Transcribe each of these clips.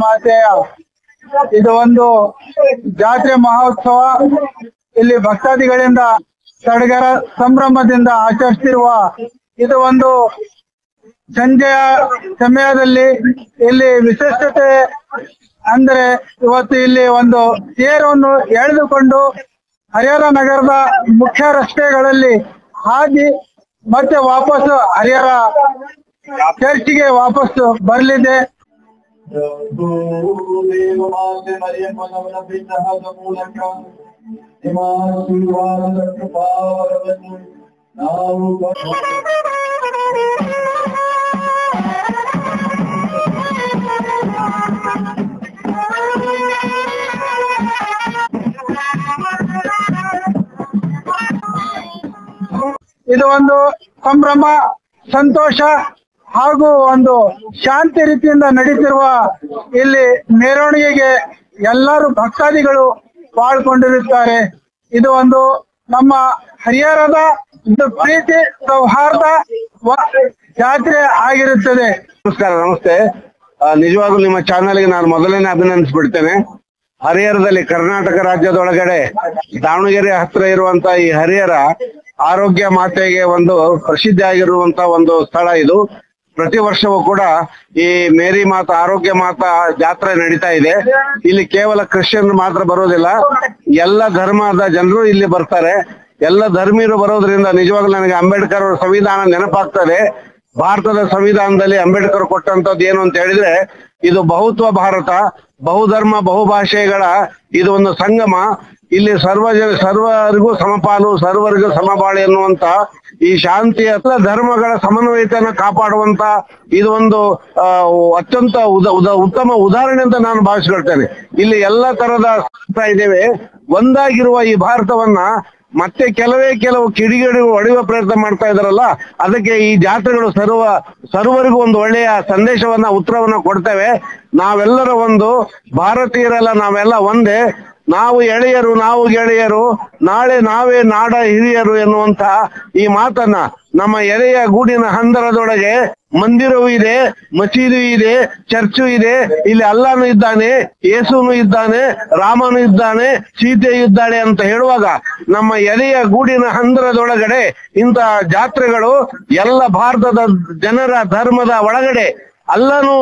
ಮಾತೆಯ ಇದು ಒಂದು ಜಾತ್ರೆ ಮಹೋತ್ಸವ. ಇಲ್ಲಿ ಭಕ್ತಾದಿಗಳಿಂದ ಸಡಗರ ಸಂಭ್ರಮದಿಂದ ಆಚರಿಸುತ್ತಿರುವ ಇದು ಒಂದು ಸಂಜೆಯ ಸಮಯದಲ್ಲಿ ಇಲ್ಲಿ ವಿಶಿಷ್ಟತೆ ಅಂದ್ರೆ ಇವತ್ತು ಇಲ್ಲಿ ಒಂದು ತೇರನ್ನು ಎಳೆದುಕೊಂಡು ಹರಿಹರ ನಗರದ ಮುಖ್ಯ ರಸ್ತೆಗಳಲ್ಲಿ ಹಾದಿ ಮತ್ತೆ ವಾಪಸ್ ಹರಿಹರ ಚರ್ಚ್ಗೆ ವಾಪಸ್ ಬರಲಿದೆ. ಇದು ಒಂದು ಸಂಭ್ರಮ, ಸಂತೋಷ ಹಾಗೂ ಒಂದು ಶಾಂತಿ ರೀತಿಯಿಂದ ನಡೀತಿರುವ ಇಲ್ಲಿ ಮೆರವಣಿಗೆಗೆ ಎಲ್ಲರೂ ಭಕ್ತಾದಿಗಳು ಪಾಲ್ಗೊಂಡಿರುತ್ತಾರೆ. ಇದು ಒಂದು ನಮ್ಮ ಹರಿಹರದ ಪ್ರೀತಿ ಸೌಹಾರ್ದ ಜಾತ್ರೆ ಆಗಿರುತ್ತದೆ. ನಮಸ್ಕಾರ, ನಮಸ್ತೆ. ನಿಜವಾಗ್ಲೂ ನಿಮ್ಮ ಚಾನೆಲ್ಗೆ ನಾನು ಮೊದಲನೇ ಅಭಿನಂದಿಸ್ಬಿಡ್ತೇನೆ. ಹರಿಹರದಲ್ಲಿ ಕರ್ನಾಟಕ ರಾಜ್ಯದೊಳಗಡೆ ದಾವಣಗೆರೆ ಹತ್ರ ಇರುವಂತ ಈ ಹರಿಹರ ಆರೋಗ್ಯ ಮಾತೆಗೆ ಒಂದು ಪ್ರಸಿದ್ಧಿ ಆಗಿರುವಂತ ಒಂದು ಸ್ಥಳ ಇದು. ಪ್ರತಿ ವರ್ಷವೂ ಕೂಡ ಈ ಮೇರಿ ಮಾತಾ ಆರೋಗ್ಯ ಮಾತಾ ಜಾತ್ರೆ ನಡೀತಾ ಇದೆ. ಇಲ್ಲಿ ಕೇವಲ ಕ್ರಿಶ್ಚಿಯನ್ ಮಾತ್ರ ಬರೋದಿಲ್ಲ, ಎಲ್ಲ ಧರ್ಮದ ಜನರು ಇಲ್ಲಿ ಬರ್ತಾರೆ. ಎಲ್ಲ ಧರ್ಮೀಯರು ಬರೋದ್ರಿಂದ ನಿಜವಾಗ್ಲೂ ನನಗೆ ಅಂಬೇಡ್ಕರ್ ಅವರ ಸಂವಿಧಾನ ನೆನಪಾಗ್ತದೆ. ಭಾರತದ ಸಂವಿಧಾನದಲ್ಲಿ ಅಂಬೇಡ್ಕರ್ ಕೊಟ್ಟಂತದ್ದು ಏನು ಅಂತ ಹೇಳಿದ್ರೆ, ಇದು ಬಹುತ್ವ ಭಾರತ, ಬಹುಧರ್ಮ ಬಹುಭಾಷೆಗಳ ಇದು ಒಂದು ಸಂಗಮ. ಇಲ್ಲಿ ಸರ್ವರಿಗೂ ಸಮಪಾಲು, ಸರ್ವರಿಗೂ ಸಮಬಾಳೆ ಎನ್ನುವಂತ ಈ ಶಾಂತಿಯ ಧರ್ಮಗಳ ಸಮನ್ವಯತೆಯನ್ನು ಕಾಪಾಡುವಂತ ಇದು ಒಂದು ಅತ್ಯಂತ ಉತ್ತಮ ಉದಾಹರಣೆ ಅಂತ ನಾನು ಭಾವಿಸ್ಕೊಳ್ತೇನೆ. ಇಲ್ಲಿ ಎಲ್ಲ ತರದ ಇದ್ದೇವೆ. ಒಂದಾಗಿರುವ ಈ ಭಾರತವನ್ನ ಮತ್ತೆ ಕೆಲವು ಕಿಡಿಗೇಡಿಗಳು ಹೊಡೆಯುವ ಪ್ರಯತ್ನ ಮಾಡ್ತಾ ಇದಾರಲ್ಲ, ಅದಕ್ಕೆ ಈ ಜಾತ್ರೆಗಳು ಸರ್ವರಿಗೂ ಒಂದು ಒಳ್ಳೆಯ ಸಂದೇಶವನ್ನ ಉತ್ತರವನ್ನ ಕೊಡ್ತೇವೆ. ನಾವೆಲ್ಲರ ಒಂದು ಭಾರತೀಯರೆಲ್ಲ ನಾವೆಲ್ಲ ಒಂದೇ, ನಾವು ಎಳೆಯರು ನಾವು ಗೆಳೆಯರು, ನಾಳೆ ನಾವೇ ನಾಡ ಹಿರಿಯರು ಎನ್ನುವಂತ ಈ ಮಾತನ್ನ ನಮ್ಮ ಎಳೆಯ ಗೂಡಿನ ಹಂದರದೊಳಗೆ ಮಂದಿರವೂ ಇದೆ, ಮಸೀದಿ ಇದೆ, ಚರ್ಚು ಇದೆ. ಇಲ್ಲಿ ಅಲ್ಲಾನು ಇದ್ದಾನೆ, ಯೇಸುನು ಇದ್ದಾನೆ, ರಾಮನು ಇದ್ದಾನೆ, ಸೀತೆ ಇದ್ದಾಳೆ ಅಂತ ಹೇಳುವಾಗ ನಮ್ಮ ಎಲೆಯ ಗೂಡಿನ ಹಂದರದೊಳಗಡೆ ಇಂಥ ಜಾತ್ರೆಗಳು ಎಲ್ಲ ಭಾರತದ ಜನರ ಧರ್ಮದ ಒಳಗಡೆ ಅಲ್ಲನು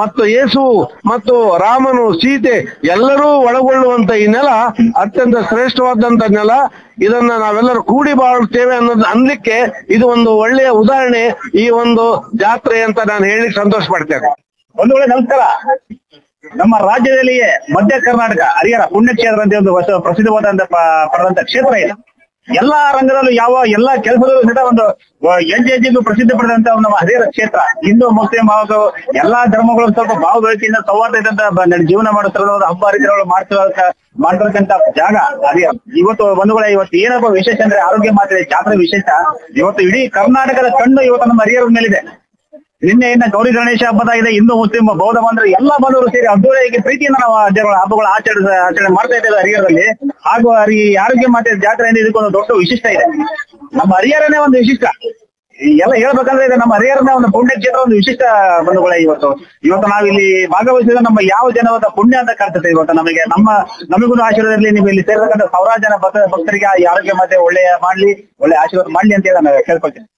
ಮತ್ತು ಯೇಸು ಮತ್ತು ರಾಮನು ಸೀತೆ ಎಲ್ಲರೂ ಒಳಗೊಳ್ಳುವಂತ ಈ ನೆಲ ಅತ್ಯಂತ ಶ್ರೇಷ್ಠವಾದಂತ ನೆಲ. ಇದನ್ನ ನಾವೆಲ್ಲರೂ ಕೂಡಿ ಬಾಳುತ್ತೇವೆ ಅನ್ಲಿಕ್ಕೆ ಇದು ಒಂದು ಒಳ್ಳೆಯ ಉದಾಹರಣೆ ಈ ಒಂದು ಜಾತ್ರೆ ಅಂತ ನಾನು ಹೇಳಿ ಸಂತೋಷ ಪಡ್ತೇನೆ. ಒಂದು ವೇಳೆ ನಮಸ್ಕಾರ. ನಮ್ಮ ರಾಜ್ಯದಲ್ಲಿಯೇ ಮಧ್ಯ ಕರ್ನಾಟಕ ಹರಿಹರ ಪುಣ್ಯಕ್ಷೇತ್ರ ಅಂತ ಒಂದು ಪ್ರಸಿದ್ಧವಾದಂತ ಪಡೆದಂತ ಕ್ಷೇತ್ರ ಇದೆ. ಎಲ್ಲಾ ರಂಗದಲ್ಲೂ ಎಲ್ಲಾ ಕೆಲಸದಲ್ಲೂ ಸಹಿತ ಒಂದು ಹೆಜ್ಜೆಗೂ ಪ್ರಸಿದ್ಧಿ ಪಡೆದಂತ ನಮ್ಮ ಹರಿಹರ ಕ್ಷೇತ್ರ. ಹಿಂದೂ ಮುಸ್ಲಿಂ ಹಾಗೂ ಎಲ್ಲಾ ಧರ್ಮಗಳು ಸ್ವಲ್ಪ ಭಾವಗಳಿಕೆಯಿಂದ ಸೌಹಾರ್ದತೆಯಿಂದ ಜೀವನ ಮಾಡುತ್ತಿರೋ ಹಬ್ಬ ಹರಿದಿನಗಳು ಮಾಡ್ತಿರತಕ್ಕಂತ ಜಾಗ ಹರಿಹರ. ಇವತ್ತು ಏನಪ್ಪ ವಿಶೇಷ ಅಂದ್ರೆ ಆರೋಗ್ಯ ಮಾತೆ ಜಾತ್ರೆ ವಿಶೇಷ. ಇವತ್ತು ಇಡೀ ಕರ್ನಾಟಕದ ಕಣ್ಣು ಇವತ್ತು ನಮ್ಮ ಹರಿಹರದ ಮೇಲಿದೆ. ನಿನ್ನೆಯಿಂದ ಗೌರಿ ಗಣೇಶ ಹಬ್ಬದ ಇದೆ. ಹಿಂದೂ ಮುಸ್ಲಿಂ ಬೌದ್ಧ ಬಂದ್ರೆ ಎಲ್ಲಾ ಬಂಧುಗಳು ಸೇರಿ ಅದ್ದೂರಿಯಾಗಿ ಪ್ರೀತಿಯಿಂದ ನಾವು ಹಬ್ಬಗಳ ಆಚರಣೆ ಮಾಡ್ತಾ ಇದ್ದೇವೆ ಹರಿಹರದಲ್ಲಿ. ಹಾಗೂ ಆರೋಗ್ಯ ಮಾತೆ ಜಾತ್ರೆಯಿಂದ ಇದಕ್ಕೊಂದು ದೊಡ್ಡ ವಿಶಿಷ್ಟ ಇದೆ. ನಮ್ಮ ಹರಿಹರನೇ ಒಂದು ವಿಶಿಷ್ಟ. ಎಲ್ಲ ಹೇಳ್ಬೇಕಂದ್ರೆ ಇದು ನಮ್ಮ ಹರಿಹರನ ಒಂದು ಪುಣ್ಯ ಕ್ಷೇತ್ರ, ಒಂದು ವಿಶಿಷ್ಟ ಬಂಧುಗಳೇ. ಇವತ್ತು ನಾವಿಲ್ಲಿ ಭಾಗವಹಿಸಿದ ನಮ್ಮ ಯಾವ ಜನವಾದ ಪುಣ್ಯ ಅಂತ ಕಾಣ್ತದೆ. ಇವತ್ತು ನಮಗೂ ಆಶೀರ್ವಾದದಲ್ಲಿ ನೀವು ಇಲ್ಲಿ ಸೇರತಕ್ಕಂಥ ಸಾವಿರಾರು ಜನ ಭಕ್ತರಿಗೆ ಈ ಆರೋಗ್ಯ ಮಾತೆ ಒಳ್ಳೆ ಆಶೀರ್ವಾದ ಮಾಡ್ಲಿ ಅಂತ ಹೇಳಿ ನಾನು ಕೇಳ್ಕೊಳ್ತೇನೆ.